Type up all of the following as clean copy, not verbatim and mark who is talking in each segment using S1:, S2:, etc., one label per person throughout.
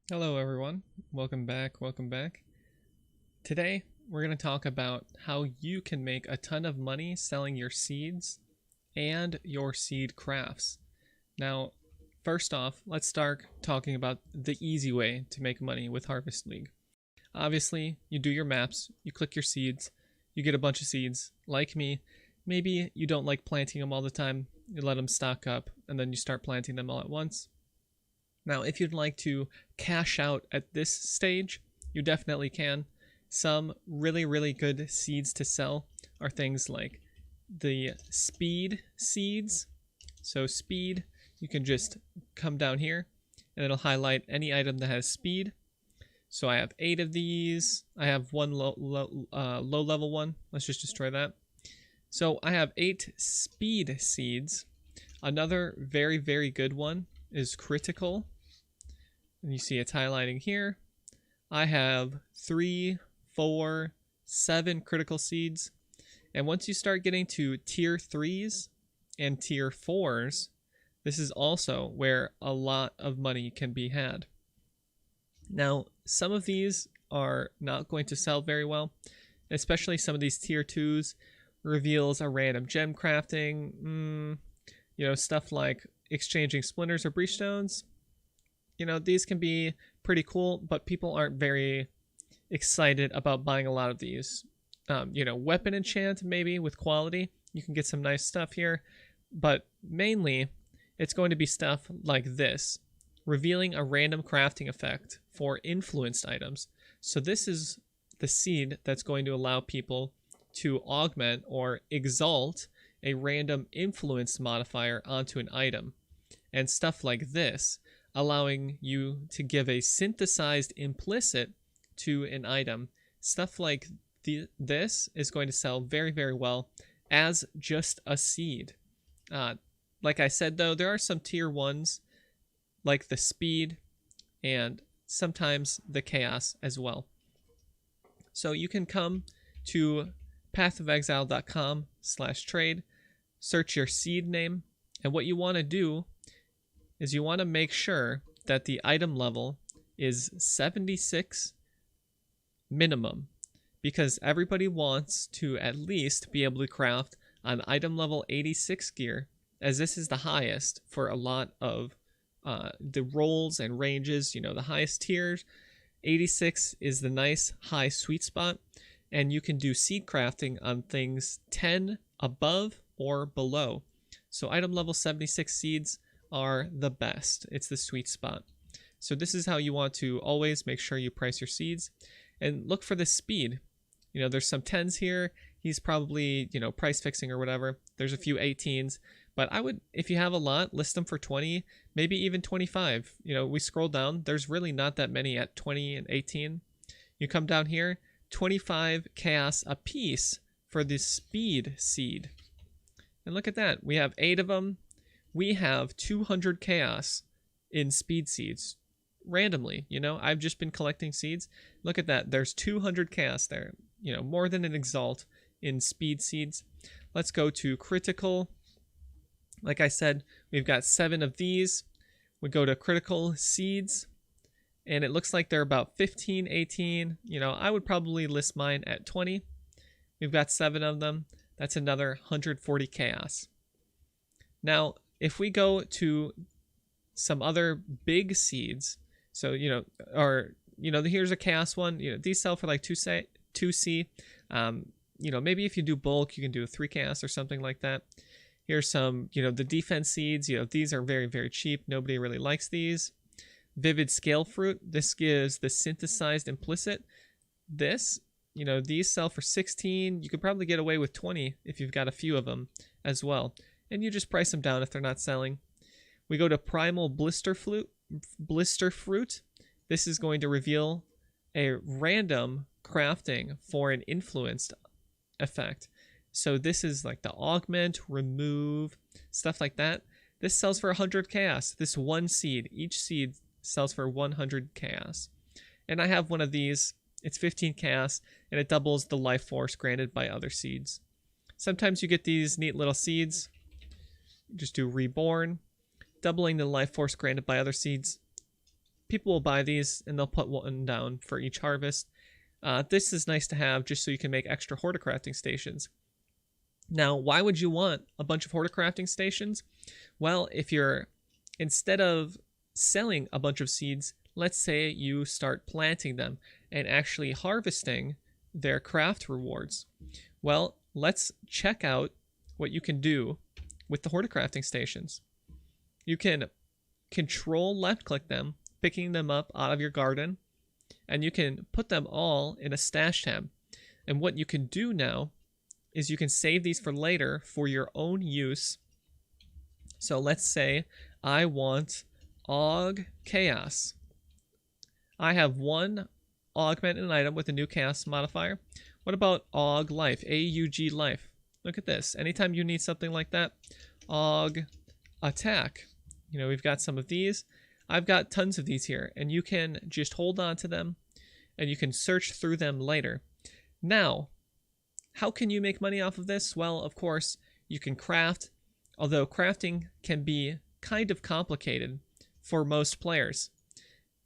S1: Hello everyone, welcome back, welcome back. Today we're going to talk about how you can make a ton of money selling your seeds and your seed crafts. Now, first off, let's start talking about the easy way to make money with Harvest League. Obviously, you do your maps, you click your seeds, you get a bunch of seeds. Like me, maybe you don't like planting them all the time, you let them stock up, and then you start planting them all at once. Now, if you'd like to cash out at this stage, you definitely can. Some really good seeds to sell are things like the speed seeds. So speed, you can just come down here and it'll highlight any item that has speed. So I have 8 of these. I have one low level one. Let's just destroy that. So I have 8 speed seeds. Another very good one is critical. And you see it's highlighting here. I have 3, 4, 7 critical seeds. And once you start getting to tier 3s and tier 4s, this is also where a lot of money can be had. Now, some of these are not going to sell very well, especially some of these tier 2s reveals a random gem crafting, stuff like exchanging splinters or breach stones. These can be pretty cool, but people aren't very excited about buying a lot of these. Weapon enchant maybe with quality. You can get some nice stuff here, but mainly it's going to be stuff like this, revealing a random crafting effect for influenced items. So this is the seed that's going to allow people to augment or exalt a random influence modifier onto an item. And stuff like this, allowing you to give a synthesized implicit to an item. Stuff like this is going to sell very well as just a seed. Like I said, though, there are some tier 1s like the speed and sometimes the chaos as well. So you can come to pathofexile.com/trade, search your seed name, and what you want to do is you want to make sure that the item level is 76 minimum, because everybody wants to at least be able to craft on item level 86 gear, as this is the highest for a lot of the roles and ranges. The highest tiers, 86 is the nice high sweet spot, and you can do seed crafting on things 10 above or below. So item level 76 seeds are the best. It's the sweet spot. So this is how you want to always make sure you price your seeds, and look for the speed. There's some 10s here. He's probably, price fixing or whatever. There's a few 18s, but I would, if you have a lot, list them for 20, maybe even 25. We scroll down. There's really not that many at 20 and 18. You come down here, 25 chaos a piece for the speed seed. And look at that. We have 8 of them. We have 200 chaos in speed seeds randomly. I've just been collecting seeds. Look at that. There's 200 chaos there. More than an exalt in speed seeds. Let's go to critical. Like I said, we've got 7 of these. We go to critical seeds, and it looks like they're about 15, 18. I would probably list mine at 20. We've got 7 of them. That's another 140 chaos. Now, if we go to some other big seeds, so, here's a chaos one. These sell for like 2C. Maybe if you do bulk, you can do a 3 chaos or something like that. Here's some, the defense seeds. These are very cheap. Nobody really likes these. Vivid scale fruit. This gives the synthesized implicit. These sell for 16. You could probably get away with 20 if you've got a few of them as well. And you just price them down if they're not selling. We go to primal blister fruit. This is going to reveal a random crafting for an influenced effect. So this is like the augment, remove, stuff like that. This sells for 100 chaos. This one seed, each seed sells for 100 chaos. And I have one of these. It's 15 chaos, and it doubles the life force granted by other seeds. Sometimes you get these neat little seeds. Just do reborn, doubling the life force granted by other seeds. people will buy these and they'll put one down for each harvest. This is nice to have just so you can make extra horticrafting stations. Now, why would you want a bunch of horticrafting stations? Well, if you're, instead of selling a bunch of seeds, let's say you start planting them and actually harvesting their craft rewards. Well, let's check out what you can do with the horticrafting stations. You can control left click them, picking them up out of your garden, and you can put them all in a stash tab. And what you can do now is you can save these for later for your own use. So let's say I want Aug Chaos. I have one augmented item with a new chaos modifier. What about Aug Life, AUG Life? Look at this. Anytime you need something like that, Aug Attack. You know, we've got some of these. I've got tons of these here, and you can just hold on to them, and you can search through them later. Now, how can you make money off of this? Well, of course, you can craft, although crafting can be kind of complicated for most players.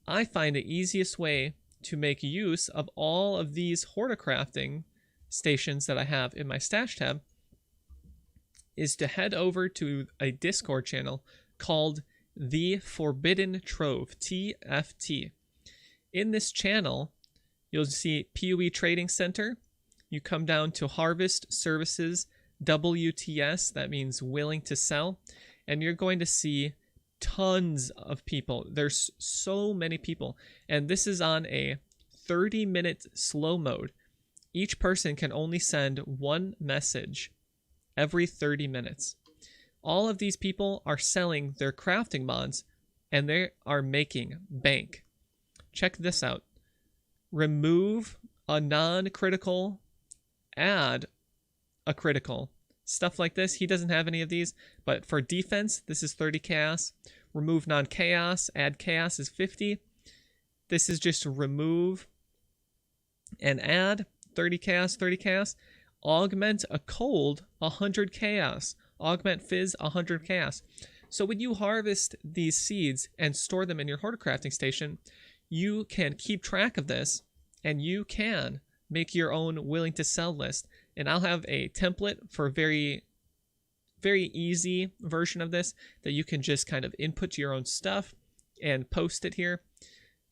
S1: I find the easiest way to make use of all of these horticrafting stations that I have in my stash tab is to head over to a Discord channel called The Forbidden Trove, TFT. In this channel, you'll see POE Trading Center. You come down to Harvest Services, WTS, that means willing to sell, and you're going to see tons of people. There's so many people, and this is on a 30-minute slow mode. Each person can only send one message every 30 minutes. All of these people are selling their crafting mods, and they are making bank. Check this out. Remove a non-critical, add a critical. Stuff like this. He doesn't have any of these, but for defense, this is 30 chaos. Remove non-chaos, add chaos is 50. This is just remove and add 30 chaos, 30 chaos. Augment a cold, 100 chaos. Augment fizz, 100 chaos. So when you harvest these seeds and store them in your horticrafting station, you can keep track of this, and you can make your own willing to sell list. And I'll have a template for a very easy version of this that you can just kind of input your own stuff and post it here.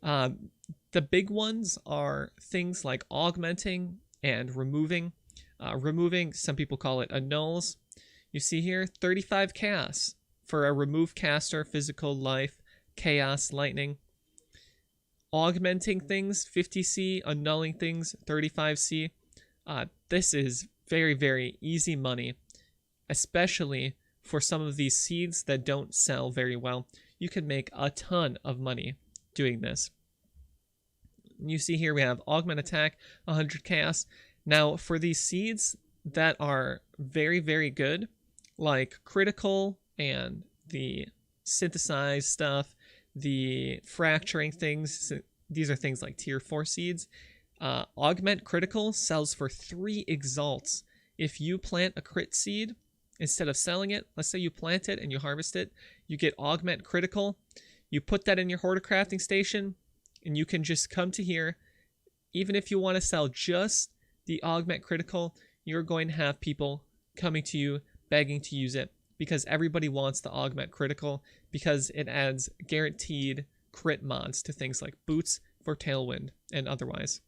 S1: The big ones are things like augmenting and removing. Removing, some people call it annuls. You see here, 35 chaos for a remove caster, physical, life, chaos, lightning. Augmenting things, 50C, annulling things, 35C. This is very, very easy money, especially for some of these seeds that don't sell very well. You can make a ton of money doing this. You see here we have augment attack, 100 chaos. Now for these seeds that are very, very good, like critical and the synthesized stuff, the fracturing things, these are things like tier 4 seeds. Augment critical sells for 3 exalts. If you plant a crit seed, instead of selling it, let's say you plant it and you harvest it, you get augment critical. You put that in your horticrafting station, and you can just come to here. Even if you want to sell just the augment critical, you're going to have people coming to you begging to use it, because everybody wants the augment critical, because it adds guaranteed crit mods to things like boots for tailwind and otherwise.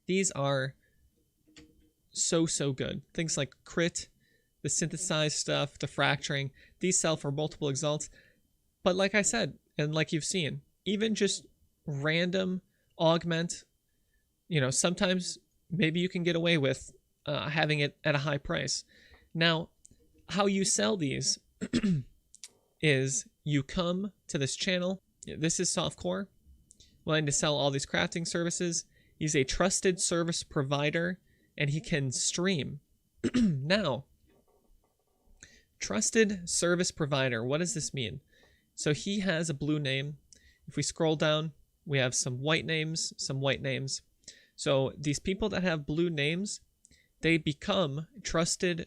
S1: These are so good. Things like crit, the synthesized stuff, the fracturing, these sell for multiple exalts. But like I said, and like you've seen, even just random augment, you know, sometimes maybe you can get away with having it at a high price. Now, how you sell these is you come to this channel. This is Softcore, willing to sell all these crafting services. He's a trusted service provider, and he can stream. Now, trusted service provider, what does this mean? So he has a blue name. If we scroll down, we have some white names, some white names. So these people that have blue names, they become trusted,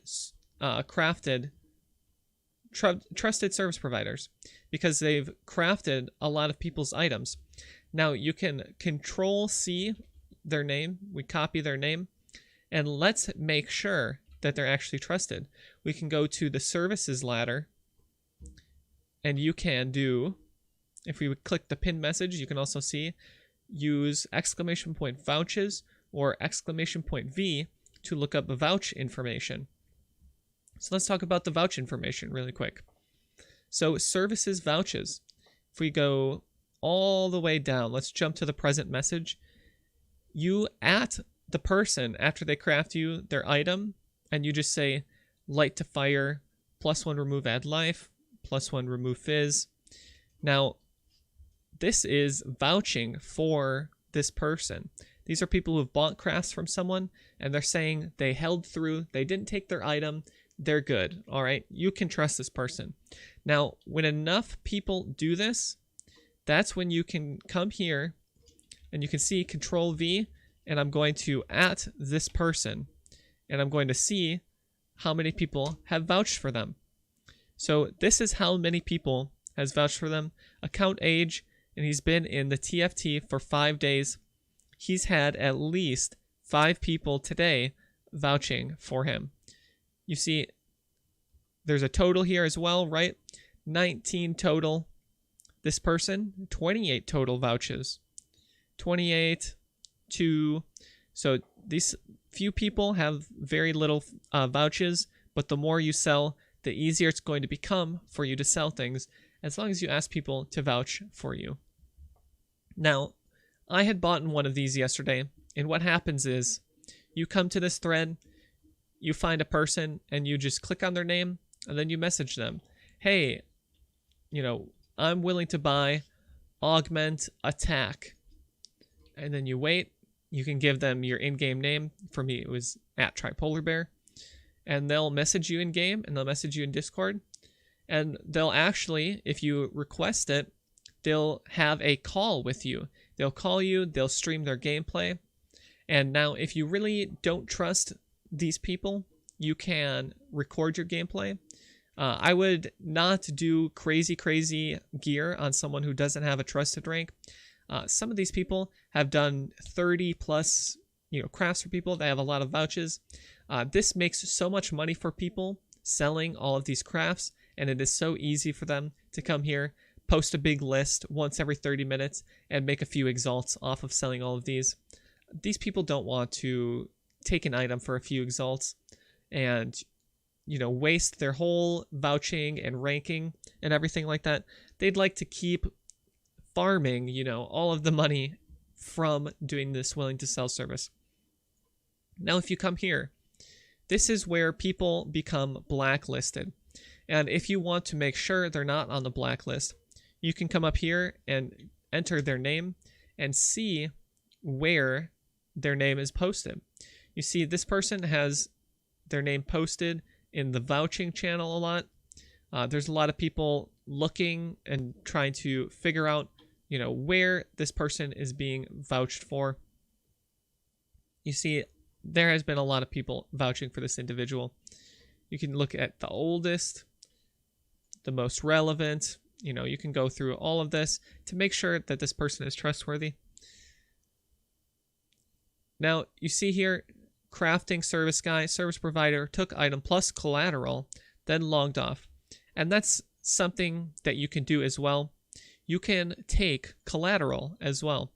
S1: crafted trusted service providers because they've crafted a lot of people's items. Now you can Control C their name. We copy their name, and let's make sure that they're actually trusted. We can go to the services ladder, and you can do, if we would click the pin message, you can also see use !vouches or !V to look up vouch information. So let's talk about the vouch information really quick. So services vouches, if we go all the way down, let's jump to the present message. You at the person after they craft you their item, and you just say light to fire, +1 remove add life, +1 remove fizz. Now, this is vouching for this person. These are people who have bought crafts from someone, and they're saying they held through, they didn't take their item, they're good. All right, you can trust this person. Now, when enough people do this, that's when you can come here and you can see Control V, and I'm going to at this person, and I'm going to see how many people have vouched for them. So this is how many people has vouched for them. Account age, and he's been in the TFT for 5 days. He's had at least 5 people today vouching for him. You see, there's a total here as well, right? 19 total. This person, 28 total vouches. 28, 2. So these few people have very little vouches, but the more you sell, the easier it's going to become for you to sell things, as long as you ask people to vouch for you. Now, I had bought one of these yesterday, and what happens is you come to this thread, you find a person, and you just click on their name, and then you message them. Hey, I'm willing to buy augment attack. And then you wait. You can give them your in-game name. For me, it was @TryPolarBear. And they'll message you in-game, and they'll message you in Discord. And they'll actually, if you request it, they'll have a call with you. They'll call you, they'll stream their gameplay. And now, if you really don't trust these people, you can record your gameplay. I would not do crazy gear on someone who doesn't have a trusted rank. Some of these people have done 30 plus crafts for people. They have a lot of vouches. This makes so much money for people selling all of these crafts, and it is so easy for them to come here, post a big list once every 30 minutes, and make a few exalts off of selling all of these. These people don't want to take an item for a few exalts and waste their whole vouching and ranking and everything like that. They'd like to keep farming, all of the money from doing this willing to sell service. Now, if you come here, this is where people become blacklisted. And if you want to make sure they're not on the blacklist, you can come up here and enter their name and see where their name is posted. You see, this person has their name posted in the vouching channel a lot. There's a lot of people looking and trying to figure out, where this person is being vouched for. You see, there has been a lot of people vouching for this individual. You can look at the oldest, the most relevant. You can go through all of this to make sure that this person is trustworthy. Now, you see here, crafting service guy, service provider, took item plus collateral, then logged off. And that's something that you can do as well. You can take collateral as well.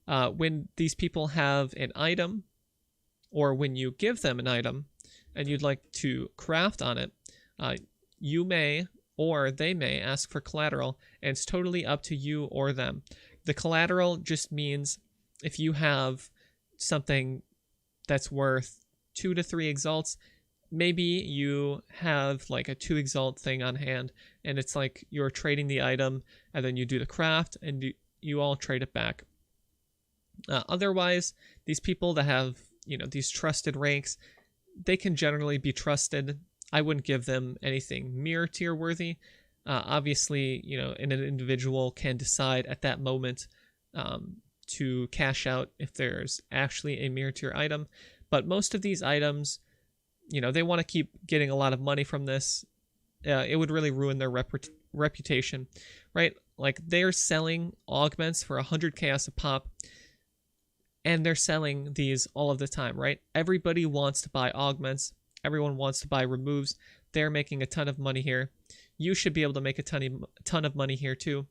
S1: When these people have an item, or when you give them an item and you'd like to craft on it, you may or they may ask for collateral, and it's totally up to you or them. The collateral just means if you have something that's worth 2 to 3 exalts, maybe you have like a 2 exalt thing on hand, and it's like you're trading the item, and then you do the craft, and you all trade it back. Otherwise, these people that have these trusted ranks, they can generally be trusted. I wouldn't give them anything mirror tier worthy. Obviously, an individual can decide at that moment to cash out if there's actually a mirror tier item. But most of these items, they want to keep getting a lot of money from this. it would really ruin their reputation, right? Like they're selling augments for 100 chaos a pop, and they're selling these all of the time, right? Everybody wants to buy augments. Everyone wants to buy removes. They're making a ton of money here. You should be able to make a ton of money here too.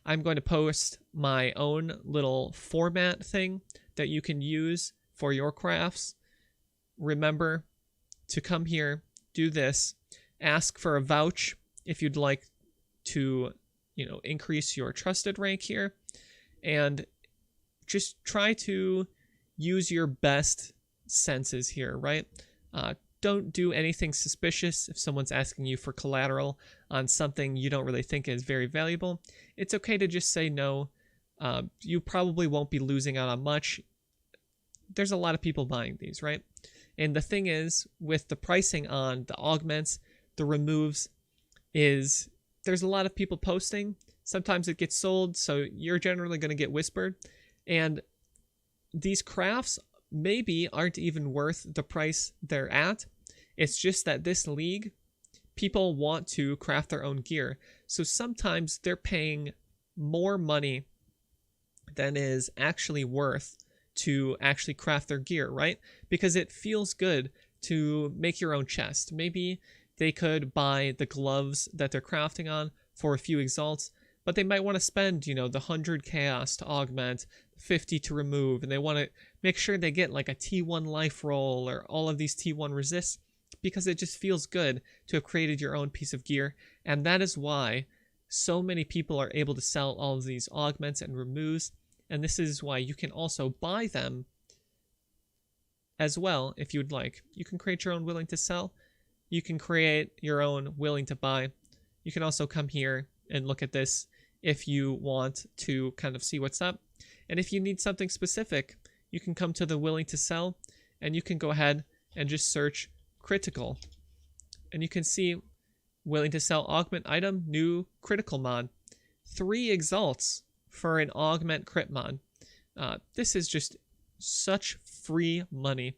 S1: I'm going to post my own little format thing that you can use for your crafts. Remember to come here, do this, ask for a vouch if you'd like to, increase your trusted rank here, and just try to use your best senses here, right? Don't do anything suspicious if someone's asking you for collateral on something you don't really think is very valuable. It's okay to just say no. You probably won't be losing out on much. There's a lot of people buying these, right? And the thing is, with the pricing on the augments, the removes, is there's a lot of people posting. Sometimes it gets sold, so you're generally going to get whispered. And these crafts maybe aren't even worth the price they're at. It's just that this league, people want to craft their own gear. So sometimes they're paying more money than is actually worth to actually craft their gear, right? Because it feels good to make your own chest. Maybe they could buy the gloves that they're crafting on for a few exalts, but they might want to spend, the 100 chaos to augment, 50 to remove, and they want to make sure they get like a T1 life roll or all of these T1 resists, because it just feels good to have created your own piece of gear. And that is why so many people are able to sell all of these augments and removes. And this is why you can also buy them as well if you'd like. You can create your own willing to sell. You can create your own willing to buy. You can also come here and look at this if you want to kind of see what's up. And if you need something specific, you can come to the willing to sell, and you can go ahead and just search critical. And you can see willing to sell augment item, new critical mod. 3 exalts for an augment crit mod. This is just such free money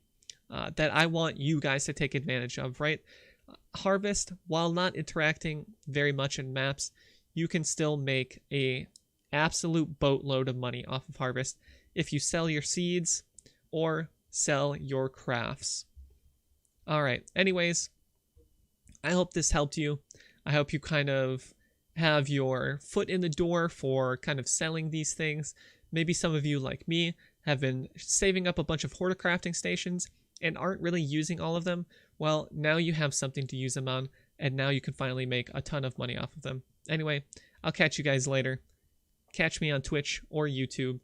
S1: that I want you guys to take advantage of, right? Harvest, while not interacting very much in maps, you can still make a absolute boatload of money off of Harvest if you sell your seeds or sell your crafts. All right, anyways, I hope this helped you. I hope you kind of have your foot in the door for kind of selling these things. Maybe some of you, like me, have been saving up a bunch of horticrafting stations and aren't really using all of them. Well, now you have something to use them on, and now you can finally make a ton of money off of them. Anyway, I'll catch you guys later. Catch me on Twitch or YouTube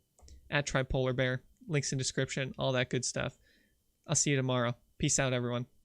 S1: at TryPolarBear. Links in description, all that good stuff. I'll see you tomorrow. Peace out, everyone.